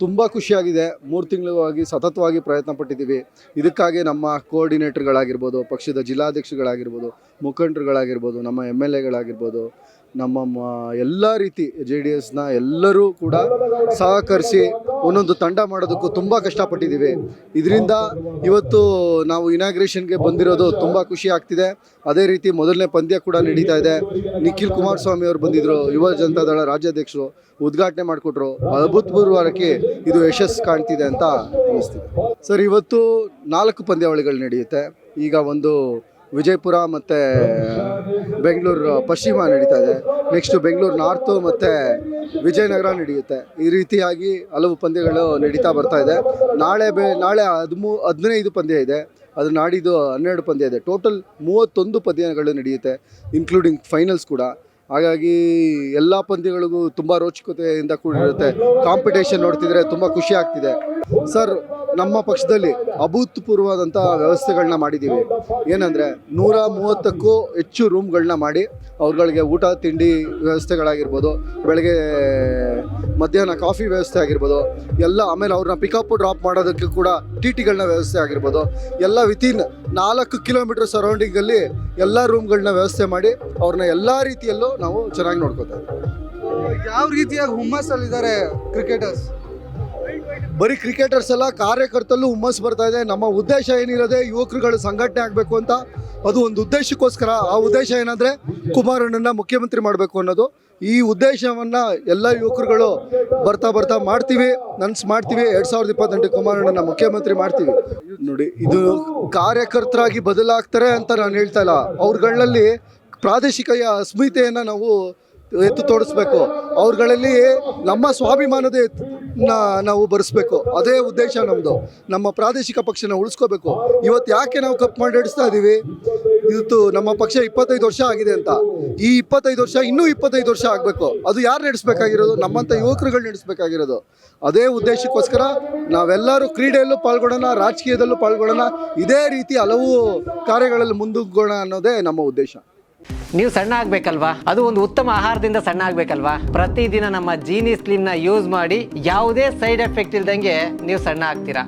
ತುಂಬ ಖುಷಿಯಾಗಿದೆ. 3 ತಿಂಗಳಾಗಿ ಸತತವಾಗಿ ಪ್ರಯತ್ನ ಪಟ್ಟಿದ್ದೀವಿ. ಇದಕ್ಕಾಗಿ ನಮ್ಮ ಕೋಆರ್ಡಿನೇಟರ್ಗಳಾಗಿರ್ಬೋದು, ಪಕ್ಷದ ಜಿಲ್ಲಾಧ್ಯಕ್ಷಗಳಾಗಿರ್ಬೋದು, ಮುಖಂಡರುಗಳಾಗಿರ್ಬೋದು, ನಮ್ಮ MLAಗಳಾಗಿರ್ಬೋದು, ನಮ್ಮ ಎಲ್ಲ ರೀತಿ JDSನ ಎಲ್ಲರೂ ಕೂಡ ಸಹಕರಿಸಿ ಒಂದೊಂದು ತಂಡ ಮಾಡೋದಕ್ಕೂ ತುಂಬ ಕಷ್ಟಪಟ್ಟಿದ್ದೀವಿ. ಇದರಿಂದ ಇವತ್ತು ನಾವು ಇನಾಗ್ರೇಷನ್ಗೆ ಬಂದಿರೋದು ತುಂಬ ಖುಷಿ ಆಗ್ತಿದೆ. ಅದೇ ರೀತಿ ಮೊದಲನೇ ಪಂದ್ಯ ಕೂಡ ನಡೀತಾ ಇದೆ. ನಿಖಿಲ್ ಕುಮಾರಸ್ವಾಮಿ ಅವರು ಬಂದಿದ್ದರು, ಯುವ ಜನತಾದಳ ರಾಜ್ಯಾಧ್ಯಕ್ಷರು, ಉದ್ಘಾಟನೆ ಮಾಡಿಕೊಟ್ರು. ಅಭೂತಪೂರ್ವವಾಗಿ ಇದು ಯಶಸ್ಸು ಕಾಣ್ತಿದೆ ಅಂತ ಅನ್ನಿಸ್ತಿದೆ. ಸರ್, ಇವತ್ತು 4 ಪಂದ್ಯಾವಳಿಗಳು ನಡೆಯುತ್ತೆ. ಈಗ ಒಂದು ವಿಜಯಪುರ ಮತ್ತು ಬೆಂಗಳೂರು ಪಶ್ಚಿಮ ನಡೀತಾ ಇದೆ. ನೆಕ್ಸ್ಟು ಬೆಂಗಳೂರು ನಾರ್ತು ಮತ್ತು ವಿಜಯನಗರ ನಡೆಯುತ್ತೆ. ಈ ರೀತಿಯಾಗಿ ಹಲವು ಪಂದ್ಯಗಳು ನಡೀತಾ ಬರ್ತಾ ಇದೆ. ನಾಳೆ 15 ಪಂದ್ಯ ಇದೆ. ಅದು ನಾಡಿದ್ದು 12 ಪಂದ್ಯ ಇದೆ. ಟೋಟಲ್ 31 ಪಂದ್ಯಗಳು ನಡೆಯುತ್ತೆ, ಇನ್ಕ್ಲೂಡಿಂಗ್ ಫೈನಲ್ಸ್ ಕೂಡ. ಹಾಗಾಗಿ ಎಲ್ಲ ಪಂದ್ಯಗಳಿಗೂ ತುಂಬ ರೋಚಕತೆಯಿಂದ ಕೂಡಿರುತ್ತೆ. ಕಾಂಪಿಟೇಷನ್ ನೋಡ್ತಿದ್ರೆ ತುಂಬ ಖುಷಿ ಆಗ್ತಿದೆ. ಸರ್, ನಮ್ಮ ಪಕ್ಷದಲ್ಲಿ ಅಭೂತಪೂರ್ವವಾದಂಥ ವ್ಯವಸ್ಥೆಗಳನ್ನ ಮಾಡಿದ್ದೀವಿ. ಏನಂದರೆ 130ಕ್ಕೂ ಹೆಚ್ಚು ರೂಮ್ಗಳನ್ನ ಮಾಡಿ ಅವ್ರುಗಳಿಗೆ ಊಟ ತಿಂಡಿ ವ್ಯವಸ್ಥೆಗಳಾಗಿರ್ಬೋದು, ಬೆಳಗ್ಗೆ ಮಧ್ಯಾಹ್ನ ಕಾಫಿ ವ್ಯವಸ್ಥೆ ಆಗಿರ್ಬೋದು ಎಲ್ಲ, ಆಮೇಲೆ ಅವ್ರನ್ನ ಪಿಕಪ್ ಡ್ರಾಪ್ ಮಾಡೋದಕ್ಕೆ ಕೂಡ TTಗಳನ್ನ ವ್ಯವಸ್ಥೆ ಆಗಿರ್ಬೋದು, ಎಲ್ಲ ವಿತಿನ್ 4 ಕಿಲೋಮೀಟರ್ ಸರೌಂಡಿಂಗಲ್ಲಿ ಎಲ್ಲ ರೂಮ್ಗಳನ್ನ ವ್ಯವಸ್ಥೆ ಮಾಡಿ ಅವ್ರನ್ನ ಎಲ್ಲ ರೀತಿಯಲ್ಲೂ ನಾವು ಚೆನ್ನಾಗಿ ನೋಡ್ಕೋತಾ ಇದ್ದೀವಿ. ಯಾವ ರೀತಿಯಾಗಿ ಹುಮ್ಮಸ್ಸಲ್ಲಿದ್ದಾರೆ ಕ್ರಿಕೆಟರ್ಸ್? ಬರೀ ಕ್ರಿಕೆಟರ್ಸ್ ಎಲ್ಲ, ಕಾರ್ಯಕರ್ತಲ್ಲೂ ಹುಮ್ಮಸ್ ಬರ್ತಾ ಇದೆ. ನಮ್ಮ ಉದ್ದೇಶ ಏನಿರೋದೆ ಯುವಕರುಗಳು ಸಂಘಟನೆ ಆಗಬೇಕು ಅಂತ. ಅದು ಒಂದು ಉದ್ದೇಶಕ್ಕೋಸ್ಕರ. ಆ ಉದ್ದೇಶ ಏನಂದರೆ ಕುಮಾರಣ್ಣನ ಮುಖ್ಯಮಂತ್ರಿ ಮಾಡಬೇಕು ಅನ್ನೋದು. ಈ ಉದ್ದೇಶವನ್ನು ಎಲ್ಲ ಯುವಕರುಗಳು ಬರ್ತಾ ಮಾಡ್ತೀವಿ, ಮಾಡ್ತೀವಿ. 2028 ಕುಮಾರಣ್ಣನ ಮುಖ್ಯಮಂತ್ರಿ ಮಾಡ್ತೀವಿ. ನೋಡಿ, ಇದು ಕಾರ್ಯಕರ್ತರಾಗಿ ಬದಲಾಗ್ತಾರೆ ಅಂತ ನಾನು ಹೇಳ್ತಾ ಇಲ್ಲ. ಅವ್ರುಗಳಲ್ಲಿ ಪ್ರಾದೇಶಿಕ ಅಸ್ಮಿತೆಯನ್ನು ನಾವು ಎತ್ತು ತೋರಿಸ್ಬೇಕು. ಅವ್ರುಗಳಲ್ಲಿ ನಮ್ಮ ಸ್ವಾಭಿಮಾನದ ನಾವು ಬರೆಸ್ಬೇಕು. ಅದೇ ಉದ್ದೇಶ ನಮ್ಮದು. ನಮ್ಮ ಪ್ರಾದೇಶಿಕ ಪಕ್ಷನ ಉಳಿಸ್ಕೋಬೇಕು. ಇವತ್ತು ಯಾಕೆ ನಾವು ಕಪ್ ಮಾಡಿ ನಡೆಸ್ತಾ ಇದ್ದೀವಿ? ಇವತ್ತು ನಮ್ಮ ಪಕ್ಷ 25 ವರ್ಷ ಆಗಿದೆ ಅಂತ. ಈ 25 ವರ್ಷ ಇನ್ನೂ 25 ವರ್ಷ ಆಗಬೇಕು. ಅದು ಯಾರು ನಡೆಸಬೇಕಾಗಿರೋದು? ನಮ್ಮಂಥ ಯುವಕರುಗಳು ನಡೆಸಬೇಕಾಗಿರೋದು. ಅದೇ ಉದ್ದೇಶಕ್ಕೋಸ್ಕರ ನಾವೆಲ್ಲರೂ ಕ್ರೀಡೆಯಲ್ಲೂ ಪಾಲ್ಗೊಳ್ಳೋಣ, ರಾಜಕೀಯದಲ್ಲೂ ಪಾಲ್ಗೊಳ್ಳೋಣ, ಇದೇ ರೀತಿ ಹಲವು ಕಾರ್ಯಗಳಲ್ಲಿ ಮುಂದೂಗೋಣ ಅನ್ನೋದೇ ನಮ್ಮ ಉದ್ದೇಶ. ನೀವು ಸಣ್ಣ ಆಗಬೇಕಲ್ವಾ? ಅದು ಒಂದು ಉತ್ತಮ ಆಹಾರದಿಂದ ಸಣ್ಣ ಆಗಬೇಕಲ್ವಾ? ಪ್ರತಿದಿನ ನಮ್ಮ ಜೀನಿ ಸ್ಲಿಮ್ನ ಯೂಸ್ ಮಾಡಿ ಯಾವುದೇ ಸೈಡ್ ಎಫೆಕ್ಟ್ ಇಲ್ದಂಗೆ ನೀವು ಸಣ್ಣ ಆಗ್ತೀರಾ.